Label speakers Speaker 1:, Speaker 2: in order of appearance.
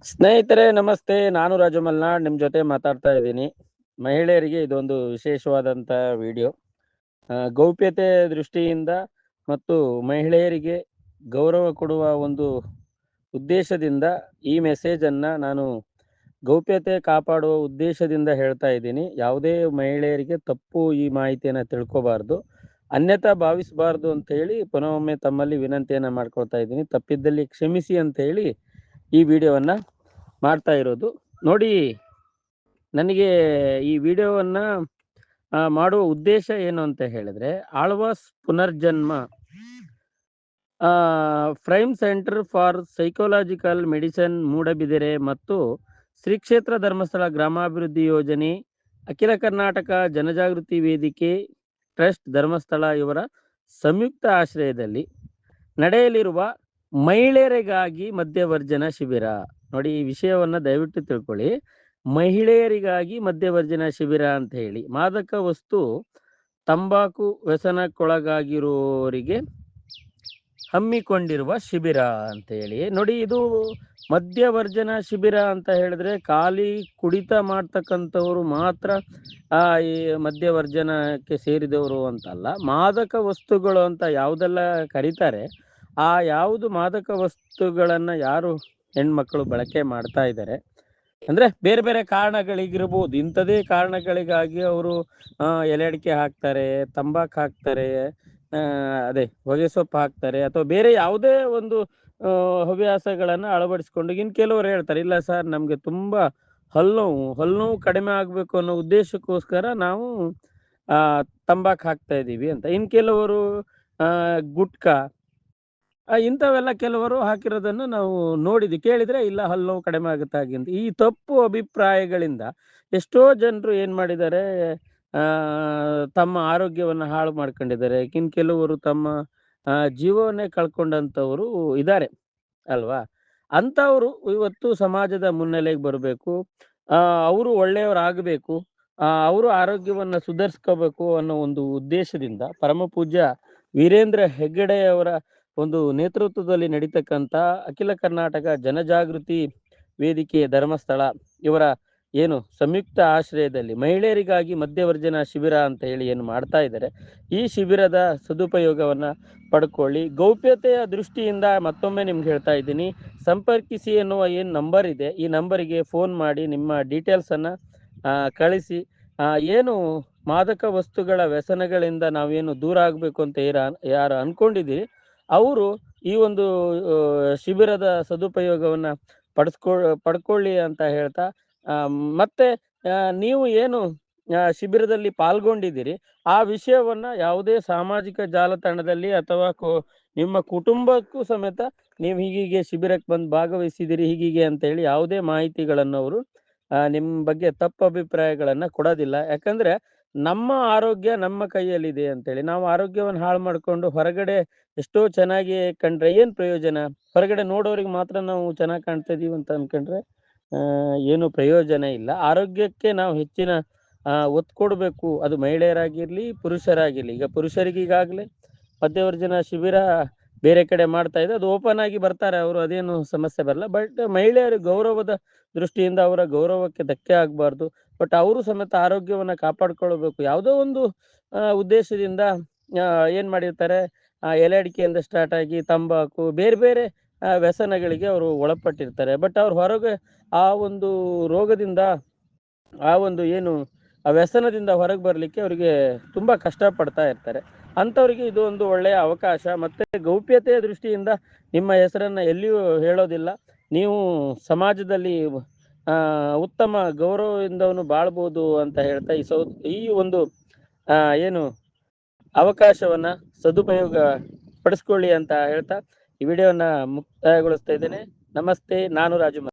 Speaker 1: ಸ್ನೇಹಿತರೆ ನಮಸ್ತೆ. ನಾನು ರಾಜು ಮಲ್ನಾಡ್ ನಿಮ್ಮ ಜೊತೆ ಮಾತಾಡ್ತಾ ಇದ್ದೀನಿ. ಮಹಿಳೆಯರಿಗೆ ಇದೊಂದು ವಿಶೇಷವಾದಂಥ ವಿಡಿಯೋ. ಗೌಪ್ಯತೆ ದೃಷ್ಟಿಯಿಂದ ಮತ್ತು ಮಹಿಳೆಯರಿಗೆ ಗೌರವ ಕೊಡುವ ಒಂದು ಉದ್ದೇಶದಿಂದ ಈ ಮೆಸೇಜನ್ನು ನಾನು ಗೌಪ್ಯತೆ ಕಾಪಾಡುವ ಉದ್ದೇಶದಿಂದ ಹೇಳ್ತಾ ಇದ್ದೀನಿ. ಯಾವುದೇ ಮಹಿಳೆಯರಿಗೆ ತಪ್ಪು ಈ ಮಾಹಿತಿಯನ್ನು ತಿಳ್ಕೊಬಾರ್ದು, ಅನ್ಯಥಾ ಭಾವಿಸಬಾರ್ದು ಅಂತ ಹೇಳಿ ಪುನಃೊಮ್ಮೆ ತಮ್ಮಲ್ಲಿ ವಿನಂತಿಯನ್ನು ಮಾಡ್ಕೊಳ್ತಾ ಇದ್ದೀನಿ. ತಪ್ಪಿದ್ದಲ್ಲಿ ಕ್ಷಮಿಸಿ ಅಂತ ಹೇಳಿ ಈ ವಿಡಿಯೋವನ್ನು ಮಾಡ್ತಾ ಇರೋದು. ನೋಡಿ, ನನಗೆ ಈ ವಿಡಿಯೋವನ್ನು ಮಾಡುವ ಉದ್ದೇಶ ಏನು ಅಂತ ಹೇಳಿದ್ರೆ, Alva's Punarjanma prime centre for psychological medicine Moodbidri ಮತ್ತು ಶ್ರೀ ಕ್ಷೇತ್ರ ಧರ್ಮಸ್ಥಳ ಗ್ರಾಮಾಭಿವೃದ್ಧಿ ಯೋಜನೆ, ಅಖಿಲ ಕರ್ನಾಟಕ ಜನಜಾಗೃತಿ ವೇದಿಕೆ ಟ್ರಸ್ಟ್ ಧರ್ಮಸ್ಥಳ ಇವರ ಸಂಯುಕ್ತ ಆಶ್ರಯದಲ್ಲಿ ನಡೆಯಲಿರುವ ಮಹಿಳೆಯರಿಗಾಗಿ ಮದ್ಯವರ್ಜನ ಶಿಬಿರ. ನೋಡಿ, ಈ ವಿಷಯವನ್ನು ದಯವಿಟ್ಟು ತಿಳ್ಕೊಳ್ಳಿ. ಮಹಿಳೆಯರಿಗಾಗಿ ಮದ್ಯವರ್ಜನ ಶಿಬಿರ ಅಂತ ಹೇಳಿ ಮಾದಕ ವಸ್ತು ತಂಬಾಕು ವ್ಯಸನಕ್ಕೊಳಗಾಗಿರುವವರಿಗೆ ಹಮ್ಮಿಕೊಂಡಿರುವ ಶಿಬಿರ ಅಂತ ಹೇಳಿ. ನೋಡಿ, ಇದು ಮದ್ಯವರ್ಜನ ಶಿಬಿರ ಅಂತ ಹೇಳಿದ್ರೆ ಖಾಲಿ ಕುಡಿತ ಮಾಡ್ತಕ್ಕಂಥವ್ರು ಮಾತ್ರ ಈ ಮದ್ಯವರ್ಜನಕ್ಕೆ ಸೇರಿದವರು ಅಂತಲ್ಲ. ಮಾದಕ ವಸ್ತುಗಳು ಅಂತ ಯಾವುದೆಲ್ಲ ಕರೀತಾರೆ, ಆ ಯಾವುದು ಮಾದಕ ವಸ್ತುಗಳನ್ನು ಯಾರು ಹೆಣ್ಮಕ್ಳು ಬಳಕೆ ಮಾಡ್ತಾ ಇದ್ದಾರೆ ಅಂದರೆ ಬೇರೆ ಬೇರೆ ಕಾರಣಗಳಿಗಿರ್ಬೋದು. ಇಂಥದೇ ಕಾರಣಗಳಿಗಾಗಿ ಅವರು ಎಲೆ ಅಡಿಕೆ ಹಾಕ್ತಾರೆ, ತಂಬಾಕು ಹಾಕ್ತಾರೆ, ಅದೇ ಹೊಗೆ ಸೊಪ್ಪು ಹಾಕ್ತಾರೆ, ಅಥವಾ ಬೇರೆ ಯಾವುದೇ ಒಂದು ಹವ್ಯಾಸಗಳನ್ನು ಅಳವಡಿಸ್ಕೊಂಡು. ಇನ್ನು ಕೆಲವರು ಹೇಳ್ತಾರೆ, ಇಲ್ಲ ಸರ್ ನಮಗೆ ತುಂಬ ಹಲ್ಲು ನೋವು ಕಡಿಮೆ ಆಗಬೇಕು ಅನ್ನೋ ಉದ್ದೇಶಕ್ಕೋಸ್ಕರ ನಾವು ತಂಬಾಕು ಹಾಕ್ತಾ ಇದ್ದೀವಿ ಅಂತ. ಇನ್ನು ಕೆಲವರು ಗುಟ್ಕಾ ಇಂಥವೆಲ್ಲ ಕೆಲವರು ಹಾಕಿರೋದನ್ನು ನಾವು ಕೇಳಿದರೆ ಇಲ್ಲ ಹಲ್ಲು ನೋವು ಕಡಿಮೆ ಆಗುತ್ತೆ ಹಾಗೆ ಅಂತ. ಈ ತಪ್ಪು ಅಭಿಪ್ರಾಯಗಳಿಂದ ಎಷ್ಟೋ ಜನರು ಏನು ಮಾಡಿದ್ದಾರೆ, ತಮ್ಮ ಆರೋಗ್ಯವನ್ನು ಹಾಳು ಮಾಡ್ಕೊಂಡಿದ್ದಾರೆ. ಇನ್ನು ಕೆಲವರು ತಮ್ಮ ಜೀವವನ್ನೇ ಕಳ್ಕೊಂಡಂಥವರು ಇದ್ದಾರೆ ಅಲ್ವಾ. ಅಂಥವರು ಇವತ್ತು ಸಮಾಜದ ಮುನ್ನೆಲೆಗೆ ಬರಬೇಕು, ಅವರು ಒಳ್ಳೆಯವರಾಗಬೇಕು, ಅವರು ಆರೋಗ್ಯವನ್ನು ಸುಧಾರಿಸ್ಕೋಬೇಕು ಅನ್ನೋ ಒಂದು ಉದ್ದೇಶದಿಂದ ಪರಮ ಪೂಜ್ಯ ವೀರೇಂದ್ರ ಹೆಗ್ಗಡೆಯವರ ಒಂದು ನೇತೃತ್ವದಲ್ಲಿ ನಡೀತಕ್ಕಂಥ ಅಖಿಲ ಕರ್ನಾಟಕ ಜನಜಾಗೃತಿ ವೇದಿಕೆ ಧರ್ಮಸ್ಥಳ ಇವರ ಏನು ಸಂಯುಕ್ತ ಆಶ್ರಯದಲ್ಲಿ ಮಹಿಳೆಯರಿಗಾಗಿ ಮದ್ಯವರ್ಜನ ಶಿಬಿರ ಅಂತ ಹೇಳಿ ಏನು ಮಾಡ್ತಾ ಇದ್ದಾರೆ, ಈ ಶಿಬಿರದ ಸದುಪಯೋಗವನ್ನು ಪಡ್ಕೊಳ್ಳಿ. ಗೌಪ್ಯತೆಯ ದೃಷ್ಟಿಯಿಂದ ಮತ್ತೊಮ್ಮೆ ನಿಮ್ಗೆ ಹೇಳ್ತಾ ಇದ್ದೀನಿ, ಸಂಪರ್ಕಿಸಿ ಎನ್ನುವ ಏನು ನಂಬರ್ ಇದೆ, ಈ ನಂಬರಿಗೆ ಫೋನ್ ಮಾಡಿ ನಿಮ್ಮ ಡೀಟೇಲ್ಸನ್ನು ಕಳಿಸಿ. ಏನು ಮಾದಕ ವಸ್ತುಗಳ ವ್ಯಸನಗಳಿಂದ ನಾವೇನು ದೂರ ಆಗಬೇಕು ಅಂತ ಯಾರು ಅಂದ್ಕೊಂಡಿದ್ದೀರಿ ಅವರು ಈ ಒಂದು ಶಿಬಿರದ ಸದುಪಯೋಗವನ್ನು ಪಡ್ಕೊಳ್ಳಿ ಅಂತ ಹೇಳ್ತಾ, ಮತ್ತೆ ನೀವು ಏನು ಶಿಬಿರದಲ್ಲಿ ಪಾಲ್ಗೊಂಡಿದ್ದೀರಿ ಆ ವಿಷಯವನ್ನು ಯಾವುದೇ ಸಾಮಾಜಿಕ ಜಾಲತಾಣದಲ್ಲಿ ಅಥವಾ ನಿಮ್ಮ ಕುಟುಂಬಕ್ಕೂ ಸಮೇತ ನೀವು ಹೀಗೀಗೆ ಶಿಬಿರಕ್ಕೆ ಬಂದು ಭಾಗವಹಿಸಿದ್ದೀರಿ ಹೀಗೀಗೆ ಅಂತೇಳಿ ಯಾವುದೇ ಮಾಹಿತಿಗಳನ್ನು ಅವರು ನಿಮ್ಮ ಬಗ್ಗೆ ತಪ್ಪು ಅಭಿಪ್ರಾಯಗಳನ್ನು ಕೊಡೋದಿಲ್ಲ. ಯಾಕಂದರೆ ನಮ್ಮ ಆರೋಗ್ಯ ನಮ್ಮ ಕೈಯಲ್ಲಿದೆ ಅಂತೇಳಿ ನಾವು ಆರೋಗ್ಯವನ್ನು ಹಾಳು ಮಾಡಿಕೊಂಡು ಹೊರಗಡೆ ಎಷ್ಟೋ ಚೆನ್ನಾಗಿ ಕಂಡ್ರೆ ಏನು ಪ್ರಯೋಜನ? ಹೊರಗಡೆ ನೋಡೋರಿಗೆ ಮಾತ್ರ ನಾವು ಚೆನ್ನಾಗಿ ಕಾಣ್ತಾ ಇದೀವಿ ಅಂತ ಅಂದ್ಕೊಂಡ್ರೆ ಏನು ಪ್ರಯೋಜನ ಇಲ್ಲ. ಆರೋಗ್ಯಕ್ಕೆ ನಾವು ಹೆಚ್ಚಿನ ಒತ್ತು ಕೊಡಬೇಕು. ಅದು ಮಹಿಳೆಯರಾಗಿರಲಿ ಪುರುಷರಾಗಿರಲಿ. ಈಗ ಪುರುಷರಿಗೆ ಈಗಾಗಲೇ ಮಧ್ಯವರ್ಜನ ಶಿಬಿರ ಬೇರೆ ಕಡೆ ಮಾಡ್ತಾ ಇದೆ, ಅದು ಓಪನ್ ಆಗಿ ಬರ್ತಾರೆ ಅವರು, ಅದೇನು ಸಮಸ್ಯೆ ಬರಲ್ಲ. ಬಟ್ ಮಹಿಳೆಯರ ಗೌರವದ ದೃಷ್ಟಿಯಿಂದ ಅವರ ಗೌರವಕ್ಕೆ ಧಕ್ಕೆ ಆಗಬಾರ್ದು. ಬಟ್ ಅವರು ಸಮೇತ ಆರೋಗ್ಯವನ್ನು ಕಾಪಾಡ್ಕೊಳ್ಬೇಕು. ಯಾವುದೋ ಒಂದು ಉದ್ದೇಶದಿಂದ ಏನು ಮಾಡಿರ್ತಾರೆ, ಎಲೆ ಅಡಿಕೆಯಿಂದ ಸ್ಟಾರ್ಟ್ ಆಗಿ ತಂಬಾಕು ಬೇರೆ ಬೇರೆ ವ್ಯಸನಗಳಿಗೆ ಅವರು ಒಳಪಟ್ಟಿರ್ತಾರೆ. ಬಟ್ ಅವ್ರು ಹೊರಗೆ ಆ ಒಂದು ರೋಗದಿಂದ ಆ ಒಂದು ಏನು ಆ ವ್ಯಸನದಿಂದ ಹೊರಗೆ ಬರಲಿಕ್ಕೆ ಅವರಿಗೆ ತುಂಬ ಕಷ್ಟಪಡ್ತಾ ಇರ್ತಾರೆ. ಅಂಥವ್ರಿಗೆ ಇದು ಒಂದು ಒಳ್ಳೆಯ ಅವಕಾಶ. ಮತ್ತು ಗೌಪ್ಯತೆಯ ದೃಷ್ಟಿಯಿಂದ ನಿಮ್ಮ ಹೆಸರನ್ನು ಎಲ್ಲಿಯೂ ಹೇಳೋದಿಲ್ಲ. ನೀವು ಸಮಾಜದಲ್ಲಿ ಉತ್ತಮ ಗೌರವದಿಂದವನು ಬಾಳ್ಬೋದು ಅಂತ ಹೇಳ್ತಾ ಈ ಒಂದು ಏನು ಅವಕಾಶವನ್ನು ಸದುಪಯೋಗ ಪಡಿಸ್ಕೊಳ್ಳಿ ಅಂತ ಹೇಳ್ತಾ ಈ ವಿಡಿಯೋನ ಮುಕ್ತಾಯಗೊಳಿಸ್ತಾ ಇದ್ದೇನೆ. ನಮಸ್ತೆ, ನಾನು ರಾಜು.